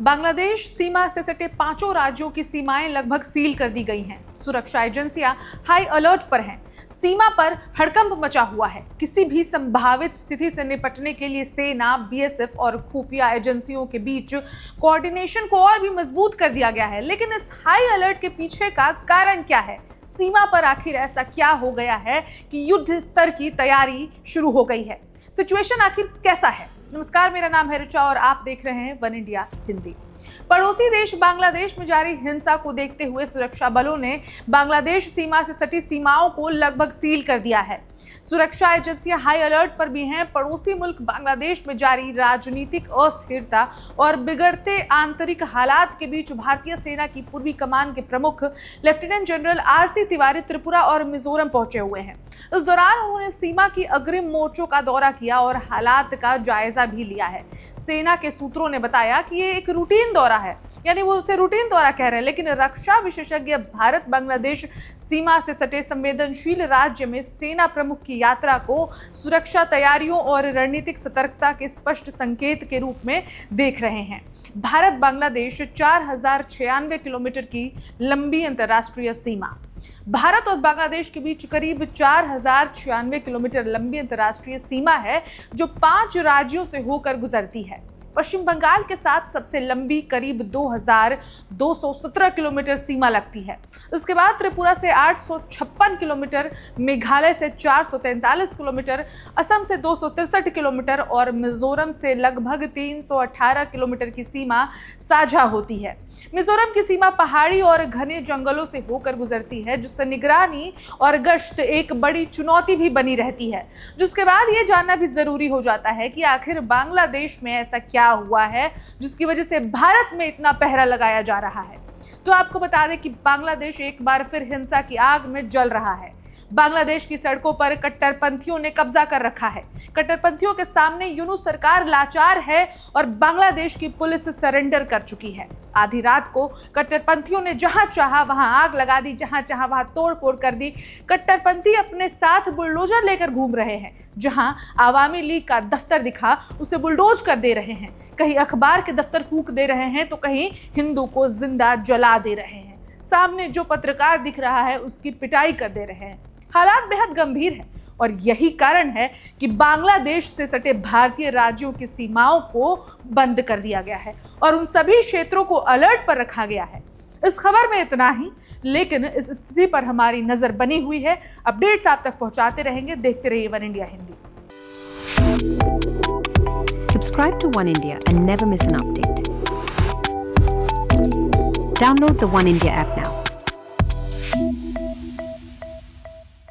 बांग्लादेश सीमा से सटे 5 राज्यों की सीमाएं लगभग सील कर दी गई हैं। सुरक्षा एजेंसियां हाई अलर्ट पर हैं। सीमा पर हड़कंप मचा हुआ है। किसी भी संभावित स्थिति से निपटने के लिए सेना, बीएसएफ और खुफिया एजेंसियों के बीच कोऑर्डिनेशन को और भी मजबूत कर दिया गया है। लेकिन इस हाई अलर्ट के पीछे का कारण क्या है? सीमा पर आखिर ऐसा क्या हो गया है कि युद्ध स्तर की तैयारी शुरू हो गई है? सिचुएशन आखिर कैसा है? नमस्कार, मेरा नाम है ऋचा और आप देख रहे हैं वन इंडिया हिंदी। पड़ोसी देश बांग्लादेश में जारी हिंसा को देखते हुए सुरक्षा बलों ने बांग्लादेश सीमा से सटी सीमाओं को लगभग सील कर दिया है। सुरक्षा एजेंसियां हाई अलर्ट पर भी हैं। पड़ोसी मुल्क बांग्लादेश में जारी राजनीतिक अस्थिरता और बिगड़ते आंतरिक हालात के बीच भारतीय सेना की पूर्वी कमान के प्रमुख lieutenant general RC Tiwari Tripura और मिजोरम पहुंचे हुए हैं। इस दौरान उन्होंने सीमा की अग्रिम मोर्चों का दौरा किया और हालात का जायजा भी लिया है। सेना के सूत्रों ने बताया कि ये एक रूटीन दौरा है, यानी वो उसे रूटीन दौरा कह रहे हैं, लेकिन रक्षा विशेषज्ञ भारत बांग्लादेश सीमा से सटे संवेदनशील राज्य में सेना प्रमुख की यात्रा को सुरक्षा तैयारियों और रणनीतिक सतर्कता के स्पष्ट संकेत के रूप में देख रहे हैं। भारत बांग्लादेश 4096 किलोमीटर की लंबी अंतर्राष्ट्रीय सीमा। भारत और बांग्लादेश के बीच करीब 4096 किलोमीटर लंबी अंतर्राष्ट्रीय सीमा है, जो 5 राज्यों से होकर गुजरती है। पश्चिम बंगाल के साथ सबसे लंबी करीब 2217 किलोमीटर सीमा लगती है। इसके बाद त्रिपुरा से 856 किलोमीटर, मेघालय से 443 किलोमीटर, असम से 263 किलोमीटर और मिजोरम से लगभग 318 किलोमीटर की सीमा साझा होती है। मिजोरम की सीमा पहाड़ी और घने जंगलों से होकर गुजरती है, जिससे निगरानी और गश्त एक बड़ी चुनौती भी बनी रहती है। जिसके बाद ये जानना भी जरूरी हो जाता है कि आखिर बांग्लादेश में ऐसा क्या हुआ है जिसकी वजह से भारत में इतना पहरा लगाया जा रहा है। तो आपको बता दें कि बांग्लादेश एक बार फिर हिंसा की आग में जल रहा है। बांग्लादेश की सड़कों पर कट्टरपंथियों ने कब्जा कर रखा है। कट्टरपंथियों के सामने यूनुस सरकार लाचार है और बांग्लादेश की पुलिस सरेंडर कर चुकी है। आधी रात को कट्टरपंथियों ने जहां चाहा वहां आग लगा दी, जहां चाहा वहां तोड़फोड़ कर दी। कट्टरपंथी अपने साथ बुलडोजर लेकर घूम रहे हैं। जहां आवामी लीग का दफ्तर दिखा उसे बुलडोज कर दे रहे हैं। कहीं अखबार के दफ्तर फूंक दे रहे हैं तो कहीं हिंदू को जिंदा जला दे रहे हैं। सामने जो पत्रकार दिख रहा है उसकी पिटाई कर दे रहे हैं। हालात बेहद गंभीर है और यही कारण है कि बांग्लादेश से सटे भारतीय राज्यों की सीमाओं को बंद कर दिया गया है और उन सभी क्षेत्रों को अलर्ट पर रखा गया है। इस खबर में इतना ही, लेकिन इस स्थिति पर हमारी नजर बनी हुई है। अपडेट्स आप तक पहुंचाते रहेंगे। देखते रहिए one India Hindi. Subscribe to One India and never miss an update. Download the One India app now.